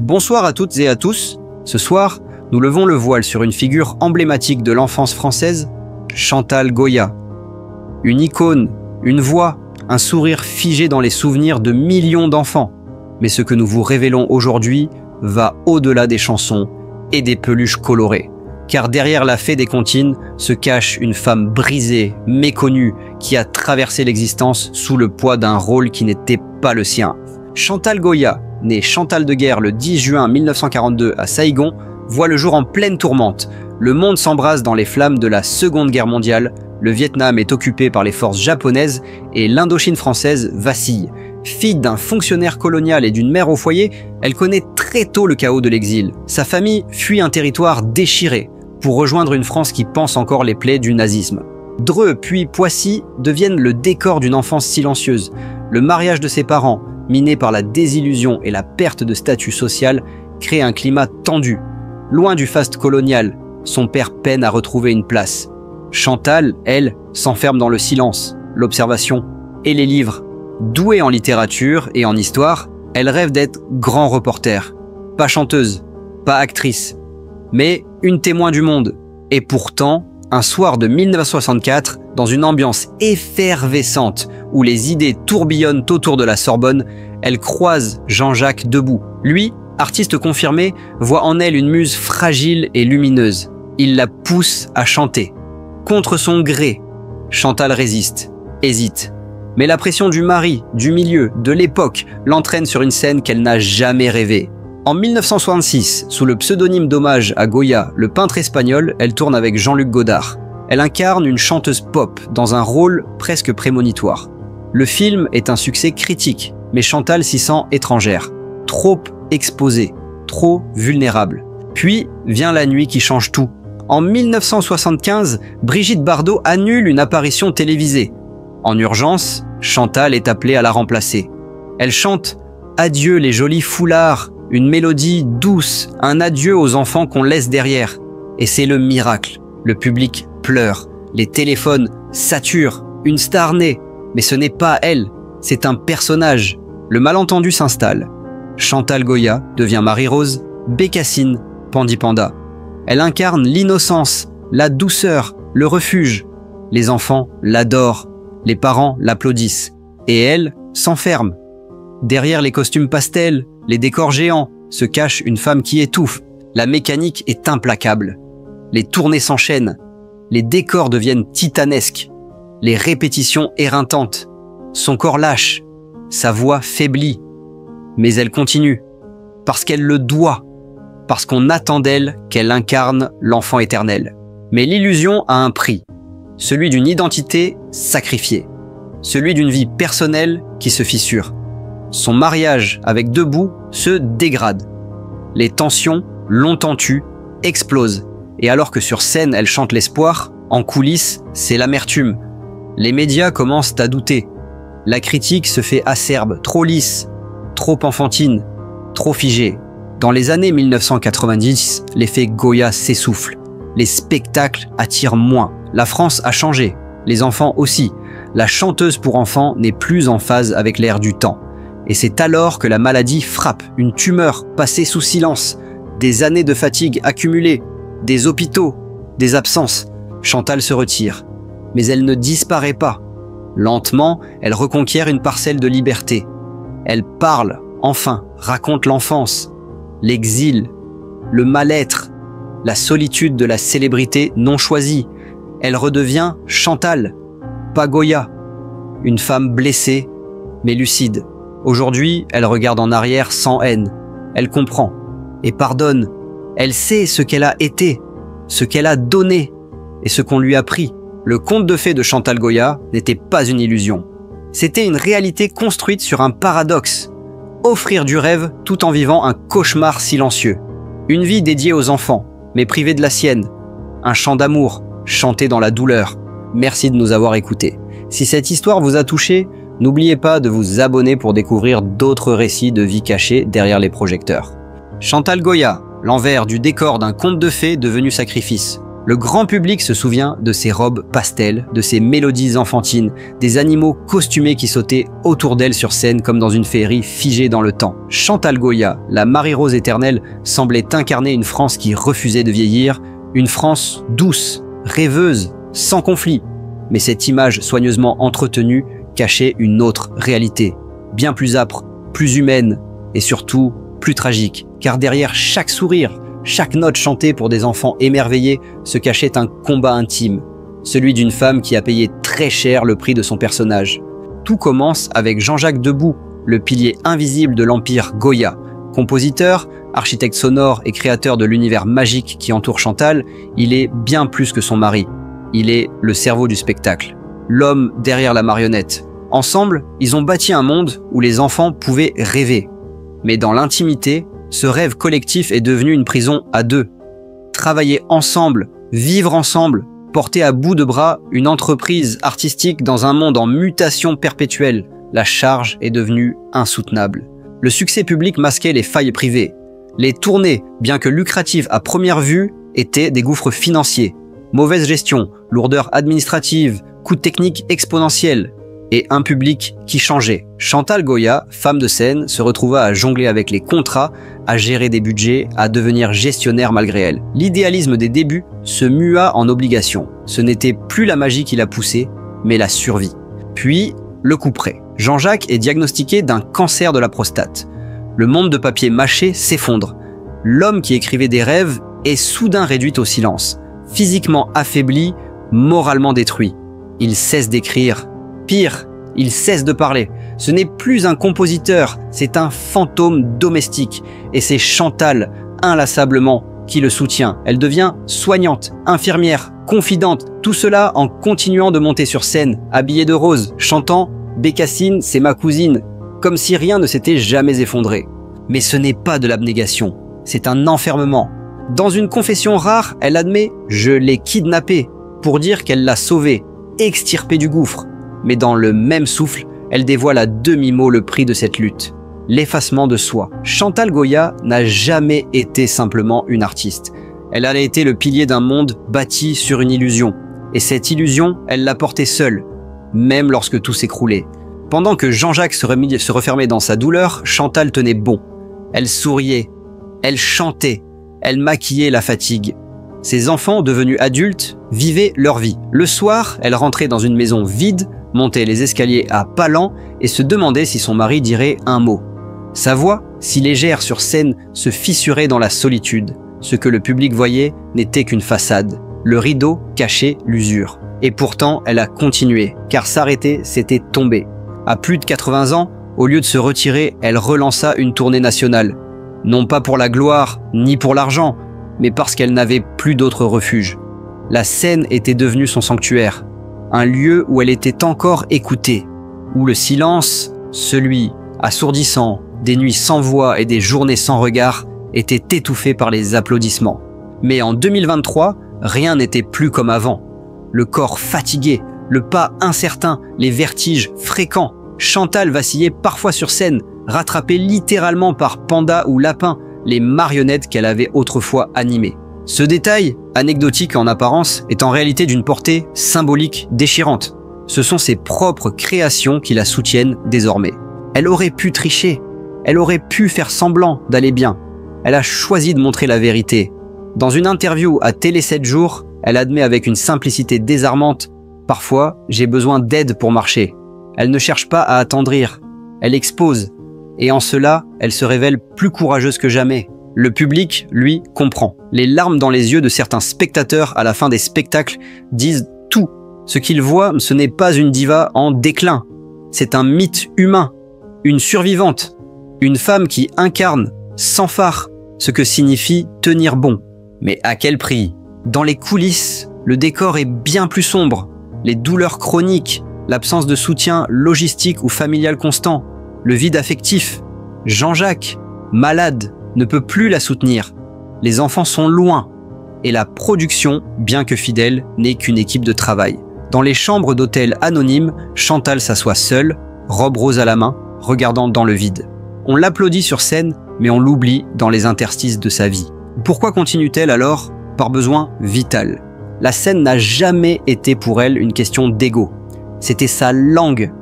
Bonsoir à toutes et à tous. Ce soir, nous levons le voile sur une figure emblématique de l'enfance française, Chantal Goya. Une icône, une voix, un sourire figé dans les souvenirs de millions d'enfants. Mais ce que nous vous révélons aujourd'hui va au-delà des chansons et des peluches colorées. Car derrière la fée des comptines se cache une femme brisée, méconnue, qui a traversé l'existence sous le poids d'un rôle qui n'était pas le sien. Chantal Goya, née Chantal de Guerre le 10 juin 1942 à Saïgon, voit le jour en pleine tourmente. Le monde s'embrase dans les flammes de la Seconde Guerre mondiale, le Vietnam est occupé par les forces japonaises et l'Indochine française vacille. Fille d'un fonctionnaire colonial et d'une mère au foyer, elle connaît très tôt le chaos de l'exil. Sa famille fuit un territoire déchiré pour rejoindre une France qui panse encore les plaies du nazisme. Dreux puis Poissy deviennent le décor d'une enfance silencieuse. Le mariage de ses parents, miné par la désillusion et la perte de statut social, crée un climat tendu. Loin du faste colonial, son père peine à retrouver une place. Chantal, elle, s'enferme dans le silence, l'observation et les livres. Douée en littérature et en histoire, elle rêve d'être grand reporter. Pas chanteuse, pas actrice, mais une témoin du monde. Et pourtant, un soir de 1964, dans une ambiance effervescente où les idées tourbillonnent autour de la Sorbonne, elle croise Jean-Jacques Debout. Lui, artiste confirmé, voit en elle une muse fragile et lumineuse. Il la pousse à chanter. Contre son gré, Chantal résiste, hésite. Mais la pression du mari, du milieu, de l'époque l'entraîne sur une scène qu'elle n'a jamais rêvée. En 1966, sous le pseudonyme d'hommage à Goya, le peintre espagnol, elle tourne avec Jean-Luc Godard. Elle incarne une chanteuse pop dans un rôle presque prémonitoire. Le film est un succès critique, mais Chantal s'y sent étrangère, trop exposée, trop vulnérable. Puis vient la nuit qui change tout. En 1975, Brigitte Bardot annule une apparition télévisée. En urgence, Chantal est appelée à la remplacer. Elle chante « Adieu les jolis foulards », une mélodie douce, un adieu aux enfants qu'on laisse derrière. Et c'est le miracle. Le public pleure, les téléphones saturent, une star naît. Mais ce n'est pas elle, c'est un personnage. Le malentendu s'installe. Chantal Goya devient Marie-Rose, Bécassine, Pandi Panda. Elle incarne l'innocence, la douceur, le refuge. Les enfants l'adorent, les parents l'applaudissent. Et elle s'enferme. Derrière les costumes pastels, les décors géants, se cache une femme qui étouffe. La mécanique est implacable. Les tournées s'enchaînent. Les décors deviennent titanesques. Les répétitions éreintantes. Son corps lâche. Sa voix faiblit. Mais elle continue. Parce qu'elle le doit. Parce qu'on attend d'elle qu'elle incarne l'enfant éternel. Mais l'illusion a un prix. Celui d'une identité sacrifiée. Celui d'une vie personnelle qui se fissure. Son mariage avec Debout se dégrade. Les tensions, longtemps tues, explosent. Et alors que sur scène elle chante l'espoir, en coulisses, c'est l'amertume. Les médias commencent à douter. La critique se fait acerbe, trop lisse, trop enfantine, trop figée. Dans les années 1990, l'effet Goya s'essouffle. Les spectacles attirent moins. La France a changé, les enfants aussi. La chanteuse pour enfants n'est plus en phase avec l'air du temps. Et c'est alors que la maladie frappe, une tumeur passée sous silence, des années de fatigue accumulées, des hôpitaux, des absences. Chantal se retire, mais elle ne disparaît pas. Lentement, elle reconquiert une parcelle de liberté. Elle parle, enfin, raconte l'enfance, l'exil, le mal-être, la solitude de la célébrité non choisie. Elle redevient Chantal, pas Goya, une femme blessée, mais lucide. Aujourd'hui, elle regarde en arrière sans haine. Elle comprend et pardonne. Elle sait ce qu'elle a été, ce qu'elle a donné et ce qu'on lui a pris. Le conte de fées de Chantal Goya n'était pas une illusion. C'était une réalité construite sur un paradoxe. Offrir du rêve tout en vivant un cauchemar silencieux. Une vie dédiée aux enfants, mais privée de la sienne. Un chant d'amour, chanté dans la douleur. Merci de nous avoir écoutés. Si cette histoire vous a touché, n'oubliez pas de vous abonner pour découvrir d'autres récits de vie cachée derrière les projecteurs. Chantal Goya, l'envers du décor d'un conte de fées devenu sacrifice. Le grand public se souvient de ses robes pastel, de ses mélodies enfantines, des animaux costumés qui sautaient autour d'elle sur scène comme dans une féerie figée dans le temps. Chantal Goya, la Marie-Rose éternelle, semblait incarner une France qui refusait de vieillir, une France douce, rêveuse, sans conflit. Mais cette image soigneusement entretenue cachait une autre réalité, bien plus âpre, plus humaine et surtout plus tragique. Car derrière chaque sourire, chaque note chantée pour des enfants émerveillés se cachait un combat intime, celui d'une femme qui a payé très cher le prix de son personnage. Tout commence avec Jean-Jacques Debout, le pilier invisible de l'empire Goya. Compositeur, architecte sonore et créateur de l'univers magique qui entoure Chantal, il est bien plus que son mari. Il est le cerveau du spectacle, l'homme derrière la marionnette. Ensemble, ils ont bâti un monde où les enfants pouvaient rêver. Mais dans l'intimité, ce rêve collectif est devenu une prison à deux. Travailler ensemble, vivre ensemble, porter à bout de bras une entreprise artistique dans un monde en mutation perpétuelle, la charge est devenue insoutenable. Le succès public masquait les failles privées. Les tournées, bien que lucratives à première vue, étaient des gouffres financiers. Mauvaise gestion, lourdeur administrative, coûts techniques exponentiels et un public qui changeait. Chantal Goya, femme de scène, se retrouva à jongler avec les contrats, à gérer des budgets, à devenir gestionnaire malgré elle. L'idéalisme des débuts se mua en obligation. Ce n'était plus la magie qui la poussait, mais la survie. Puis, le coup près. Jean-Jacques est diagnostiqué d'un cancer de la prostate. Le monde de papier mâché s'effondre. L'homme qui écrivait des rêves est soudain réduit au silence. Physiquement affaibli, moralement détruit. Il cesse d'écrire. Pire, il cesse de parler. Ce n'est plus un compositeur, c'est un fantôme domestique. Et c'est Chantal, inlassablement, qui le soutient. Elle devient soignante, infirmière, confidente. Tout cela en continuant de monter sur scène, habillée de rose, chantant « Bécassine, c'est ma cousine », comme si rien ne s'était jamais effondré. Mais ce n'est pas de l'abnégation, c'est un enfermement. Dans une confession rare, elle admet « je l'ai kidnappé » pour dire qu'elle l'a sauvé, extirpé du gouffre. Mais dans le même souffle, elle dévoile à demi-mot le prix de cette lutte. L'effacement de soi. Chantal Goya n'a jamais été simplement une artiste. Elle a été le pilier d'un monde bâti sur une illusion. Et cette illusion, elle l'a portée seule, même lorsque tout s'écroulait. Pendant que Jean-Jacques se refermait dans sa douleur, Chantal tenait bon. Elle souriait, elle chantait, elle maquillait la fatigue. Ses enfants, devenus adultes, vivaient leur vie. Le soir, elle rentrait dans une maison vide, montait les escaliers à pas lents et se demandait si son mari dirait un mot. Sa voix, si légère sur scène, se fissurait dans la solitude. Ce que le public voyait n'était qu'une façade. Le rideau cachait l'usure. Et pourtant, elle a continué, car s'arrêter, c'était tomber. À plus de 80 ans, au lieu de se retirer, elle relança une tournée nationale. Non pas pour la gloire, ni pour l'argent, mais parce qu'elle n'avait plus d'autre refuge. La scène était devenue son sanctuaire, un lieu où elle était encore écoutée, où le silence, celui assourdissant, des nuits sans voix et des journées sans regard, était étouffé par les applaudissements. Mais en 2023, rien n'était plus comme avant. Le corps fatigué, le pas incertain, les vertiges fréquents. Chantal vacillait parfois sur scène, rattrapée littéralement par panda ou lapin, les marionnettes qu'elle avait autrefois animées. Ce détail, anecdotique en apparence, est en réalité d'une portée symbolique déchirante. Ce sont ses propres créations qui la soutiennent désormais. Elle aurait pu tricher, elle aurait pu faire semblant d'aller bien. Elle a choisi de montrer la vérité. Dans une interview à Télé 7 jours, elle admet avec une simplicité désarmante « Parfois, j'ai besoin d'aide pour marcher ». Elle ne cherche pas à attendrir, elle expose. Et en cela, elle se révèle plus courageuse que jamais. Le public, lui, comprend. Les larmes dans les yeux de certains spectateurs à la fin des spectacles disent tout. Ce qu'ils voient, ce n'est pas une diva en déclin. C'est un mythe humain, une survivante, une femme qui incarne, sans phare, ce que signifie tenir bon. Mais à quel prix? Dans les coulisses, le décor est bien plus sombre. Les douleurs chroniques, l'absence de soutien logistique ou familial constant, le vide affectif. Jean-Jacques, malade, ne peut plus la soutenir. Les enfants sont loin. Et la production, bien que fidèle, n'est qu'une équipe de travail. Dans les chambres d'hôtel anonymes, Chantal s'assoit seule, robe rose à la main, regardant dans le vide. On l'applaudit sur scène, mais on l'oublie dans les interstices de sa vie. Pourquoi continue-t-elle alors? Par besoin vital. La scène n'a jamais été pour elle une question d'ego. C'était sa langue,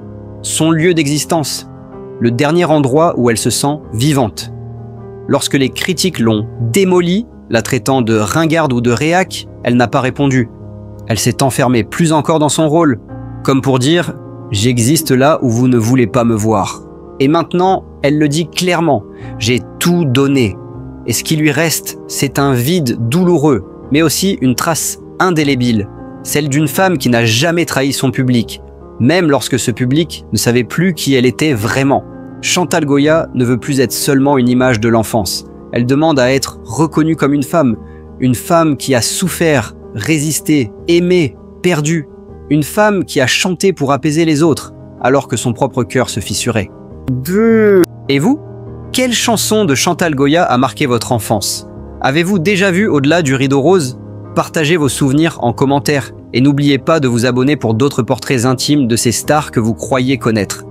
son lieu d'existence, le dernier endroit où elle se sent vivante. Lorsque les critiques l'ont démolie, la traitant de ringarde ou de réac, elle n'a pas répondu. Elle s'est enfermée plus encore dans son rôle, comme pour dire « j'existe là où vous ne voulez pas me voir ». Et maintenant, elle le dit clairement « j'ai tout donné ». Et ce qui lui reste, c'est un vide douloureux, mais aussi une trace indélébile, celle d'une femme qui n'a jamais trahi son public, même lorsque ce public ne savait plus qui elle était vraiment. Chantal Goya ne veut plus être seulement une image de l'enfance. Elle demande à être reconnue comme une femme qui a souffert, résisté, aimé, perdu, une femme qui a chanté pour apaiser les autres, alors que son propre cœur se fissurait. Et vous ? Quelle chanson de Chantal Goya a marqué votre enfance? Avez-vous déjà vu Au-delà du rideau rose? Partagez vos souvenirs en commentaire et n'oubliez pas de vous abonner pour d'autres portraits intimes de ces stars que vous croyez connaître.